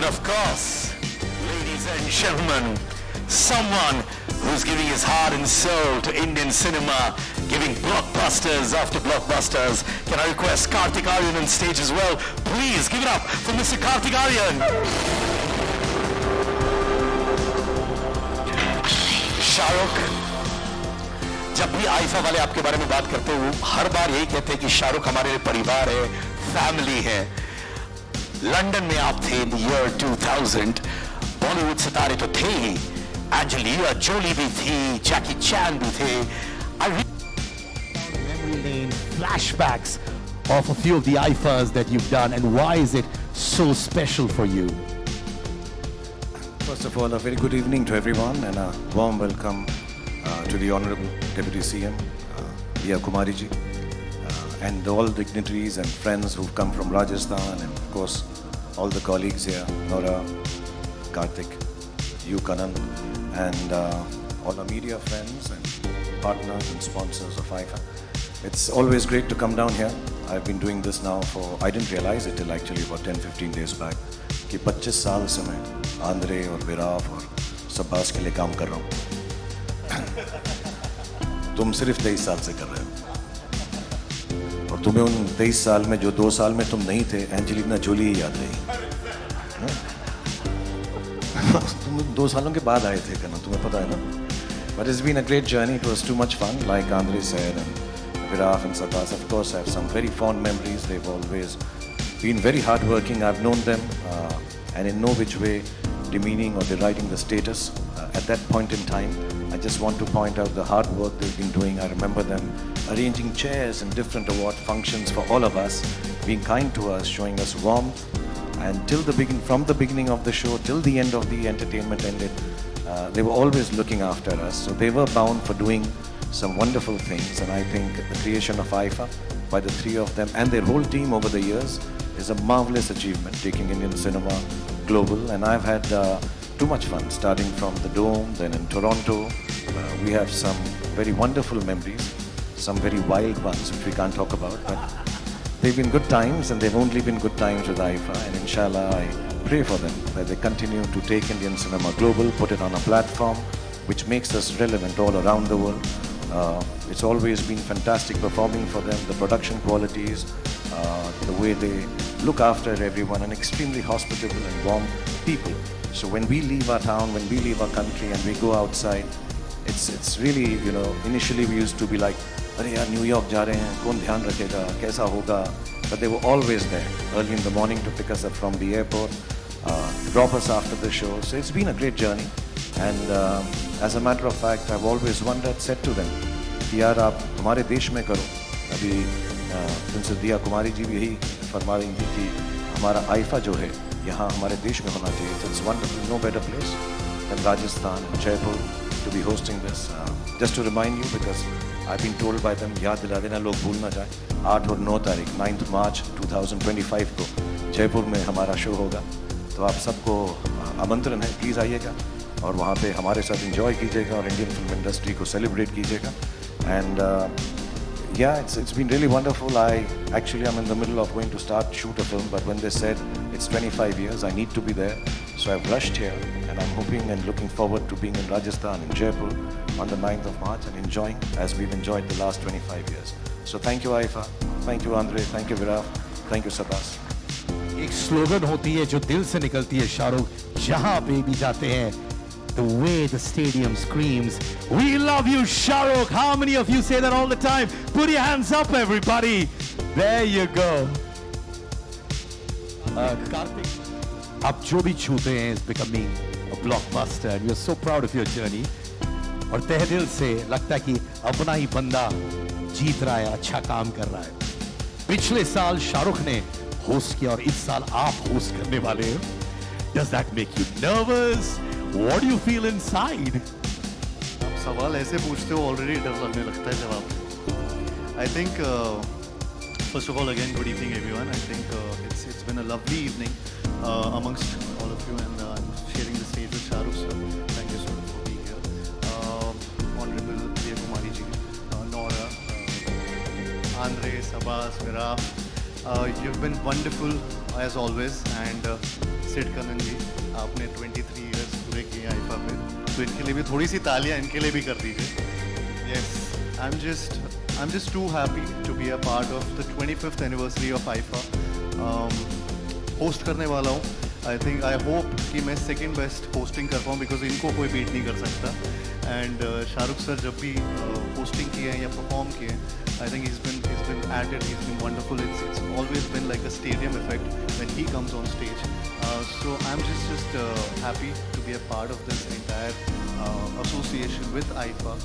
And of course, ladies and gentlemen, someone who's giving his heart and soul to Indian cinema, giving blockbusters after blockbusters. Can I request Kartik Aaryan on stage as well? Please give it up for Mr. Kartik Aaryan. Shahrukh, जब भी IIFA वाले आपके बारे में बात करते हो हर बार यही कहते हैं कि शाहरुख हमारे लिए परिवार है, फैमिली है। लंदन में आप थे इन ईयर 2000, बॉलीवुड सितारे तो थे ही, एंजेलिना जोली भी थी, जैकी चैन भी थे। Memory lane flashbacks of a few of the IFAs that you've done, and why is it so special for you? First of all, a very good evening to everyone and a warm welcome to the Honorable Deputy CM, Diya Kumari ji, and all dignitaries and friends who've come from Rajasthan, and of course all the colleagues here, Nora, Kartik, you, Kanan, and all our media friends and partners and sponsors of IFA. It's always great to come down here. I've been doing this now for, I didn't realize it till actually about 10-15 days back, कि 25 साल से मैं Andre और विराफ और सब्बास के लिए काम कर रहा हूँ। तुम सिर्फ 23 साल से कर रहे हो, और तुम्हें उन 23 साल में जो 2 साल में तुम नहीं थे, एंजेलिना जोली ही याद रही। तुम 2 सालों के बाद आए थे करना, तुम्हें पता है ना। But it's been a great journey. It was too much fun, like Andre said, and Viraf and Sabbas. Of course, I have some very fond memories. They've always been very hardworking. I've known them, and in no which way demeaning or deriding the status. At that point in time, I just want to point out the hard work they've been doing. I remember them arranging chairs and different award functions for all of us, being kind to us, showing us warmth, and from the beginning of the show till the end of the entertainment ended, they were always looking after us. So they were bound for doing some wonderful things, and I think the creation of IFA by the three of them and their whole team over the years is a marvelous achievement, taking Indian cinema global. And I've had too much fun, starting from the Dome, then in Toronto. We have some very wonderful memories, some very wild ones which we can't talk about, but they've been good times, and they've only been good times with IFA, and inshallah I pray for them that they continue to take Indian cinema global, put it on a platform which makes us relevant all around the world. It's always been fantastic performing for them, the production qualities, the way they look after everyone, and extremely hospitable and warm people. So when we leave our town, when we leave our country and we go outside, it's really, you know, initially we used to be like, अरे यार new York जा रहे हैं, कौन ध्यान रखेगा, कैसा होगा? But they were always there early in the morning to pick us up from the airport, drop us after the show. So it's been a great journey, and as a matter of fact, I've always wondered, said to them कि यार आप हमारे देश में करो। अभी princess दिया कुमारी जी भी यही फरमा रही थी कि हमारा आईफा जो है यहाँ हमारे देश में होना चाहिए। So it's wonderful, no better place than Rajasthan and Jaipur to be hosting this. Just to remind you, because I've been told by them, याद दिला देना लोग भूल ना जाए, 8 और 9 तारीख 9 मार्च 2025 को जयपुर में हमारा शो होगा। तो आप सबको आमंत्रण है, प्लीज़ आइएगा और वहाँ पे हमारे साथ एंजॉय कीजिएगा और इंडियन फिल्म इंडस्ट्री को सेलिब्रेट कीजिएगा। And yeah, it's been really wonderful. Actually I'm in the middle of going to shoot a film, but when they said it's 25 years, I need to be there. So I've rushed here, and I'm hoping and looking forward to being in Rajasthan, in Jaipur, on the 9th of March, and enjoying as we've enjoyed the last 25 years. So thank you IFA, thank you Andre, thank you Viraf, thank you Sabbas. एक slogan होती है जो दिल से निकलती है शाहरुख, जहां पे भी जाते हैं, the way the stadium screams, "We love you, Shahrukh." How many of you say that all the time? Put your hands up, everybody. There you go. Kartik, आप जो भी छूते हैं is becoming a blockbuster, and we're so proud of your journey. और तहे दिल से लगता है कि अपना ही बंदा जीत रहा है, अच्छा काम कर रहा है। पिछले साल शाहरुख ने होस्ट किया और इस साल आप होस्ट करने वाले हो. Does that make you nervous? What do you feel inside? आप सवाल ऐसे पूछते हो ऑलरेडी डर लगने लगता है जवाब. I think first of all again good evening everyone. I think it's been a lovely evening amongst all of you, and I'm sharing the stage with Shahrukh sir. Thank you so much for being here. Honorable Diya Kumari ji, Nora, Andre, Sabbas, Viraf. You've been wonderful. as always. And Sid Kanan ji, आपने 23 years पूरे किए IIFA में, तो इनके लिए भी थोड़ी सी तालियां इनके लिए भी कर दीजिए. Yes, I'm just too happy to be a part of the 25th anniversary of IFA. Host करने वाला हूँ. I hope कि मैं second best hosting कर पाऊँ, because इनको कोई beat नहीं कर सकता. And शाहरुख सर जब भी hosting किए हैं या perform किए हैं, I think he's been at it. He's been wonderful. It's always been like a stadium effect when he comes on stage. So I'm just happy to be a part of this entire association with IFA.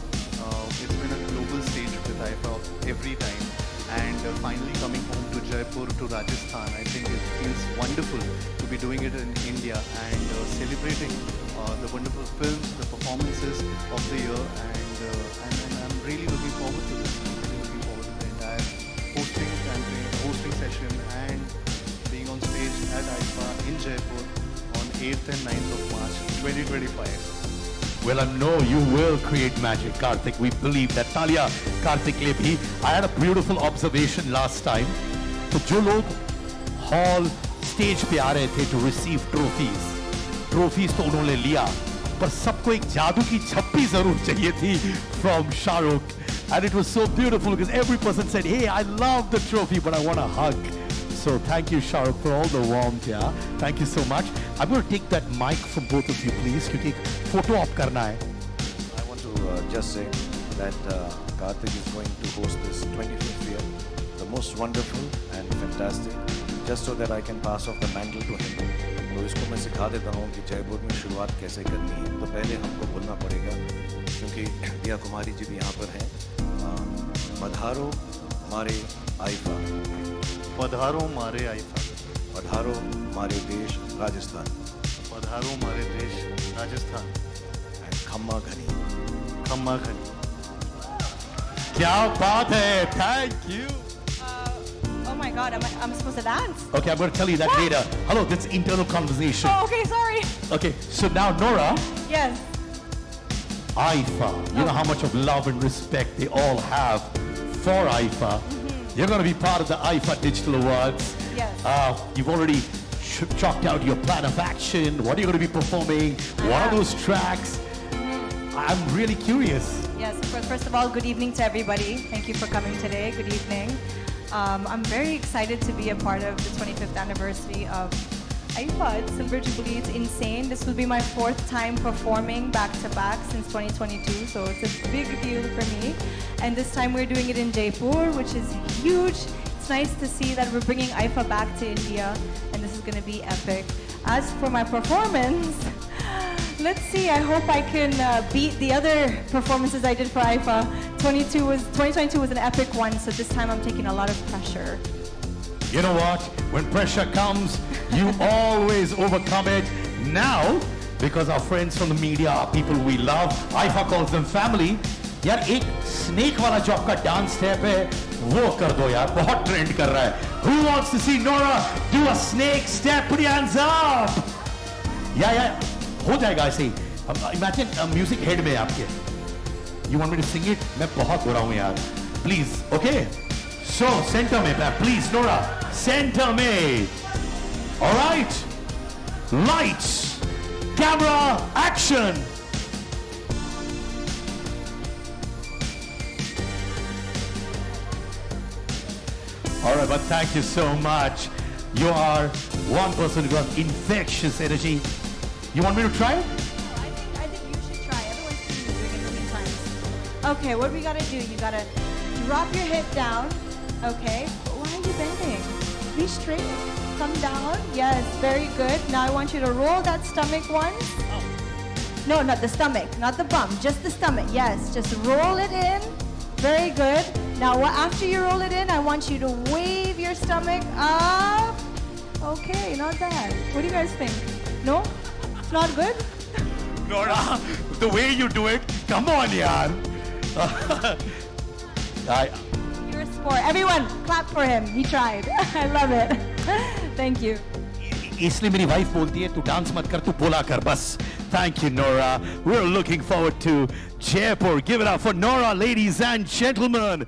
It's been a global stage with IFA every time. And finally coming home to Jaipur, to Rajasthan, I think it feels wonderful to be doing it in India and celebrating the wonderful films, the performances of the year, and I'm really looking forward to this. I'm really looking forward to the entire hosting campaign, hosting session, and being on stage at IFA in Jaipur on 8th and 9th of March 2025. Well, I know you will create magic, Karthik. We believe that. Talia, Karthik le bhi. I had a beautiful observation last time. तो जो लोग hall stage पे आ रहे थे to receive trophies तो उन्होंने लिया, पर सबको एक जादू की झप्पी जरूर चाहिए थी from Shahrukh. And it was so beautiful because every person said, hey, I love the trophy, but I want a hug. So thank you, Shahrukh, for all the warmth. Yeah, thank you so much. I'm going to take that mic from both of you, please, क्योंकि एक photo op करना है. I want to just say that Karthik is going to host this 25th year, the most wonderful and fantastic, just so that I can pass off the mantle to him. तो इसको मैं सिखा देता हूँ कि जयपुर में शुरुआत कैसे करनी है. तो पहले हमको बोलना पड़ेगा, क्योंकि दिया कुमारी जी भी यहाँ पर हैं. पधारो मारे आईफा, पधारो मारे आईफा, पधारो मारे देश राजस्थान, पधारो मारे देश राजस्थान, and खम्मा घनी. खम्मा घनी. क्या बात है? Thank you. Oh my God, I'm supposed to dance? Okay, I'm going to tell you that later. Hello, that's internal conversation. Oh, okay, sorry. Okay, so now Nora, Yes. IFA, you know how much of love and respect they all have for IFA. You're going to be part of the IFA Digital Awards. Yes. You've already chalked out your plan of action. What are you going to be performing? What are those tracks? I'm really curious. Yes, first of all, good evening to everybody. Thank you for coming today. Good evening. I'm very excited to be a part of the 25th anniversary of IFA. It's Silver Jubilee. It's insane. This will be my 4th time performing back-to-back since 2022, so it's a big deal for me. And this time we're doing it in Jaipur, which is huge. It's nice to see that we're bringing IFA back to India, and this is going to be epic. As for my performance, let's see. I hope I can beat the other performances I did for IFA. 2022 was an epic one, so this time I'm taking a lot of pressure. You know what? When pressure comes, you always overcome it. Now, because our friends from the media are people we love, IFA calls them family. यार एक snake वाला जो आपका dance step है, वो कर दो यार, बहुत trend कर रहा है. Who wants to see Nora do a snake step? Put your hands up. Yeah, हो जाएगा ऐसे ही. Imagine music head में आपके. You want me to sing it? मैं बहुत बुरा हूँ यार. Please, okay? So, center में, please, Nora. Center में. All right. Lights, camera, action. All right, but thank you so much. You are one person who got infectious energy. You want me to try it? I think you should try. Everyone's seen you doing it a million times. Okay, what we gotta do? You gotta drop your hip down. Okay. Why are you bending? Be straight. Come down. Yes, very good. Now I want you to roll that stomach once. No, not the stomach, not the bum, just the stomach. Yes, just roll it in. Very good. Now, after you roll it in, I want you to wave your stomach up. Okay, not bad. What do you guys think? No? It's not good? Nora, the way you do it, come on, yaar. You're a sport. Everyone, clap for him. He tried. I love it. Thank you. इसलिए मेरी wife बोलती है तू dance मत कर तू बोला कर बस. Thank you, Nora. We're looking forward to Jaipur. Give it up for Nora, ladies and gentlemen.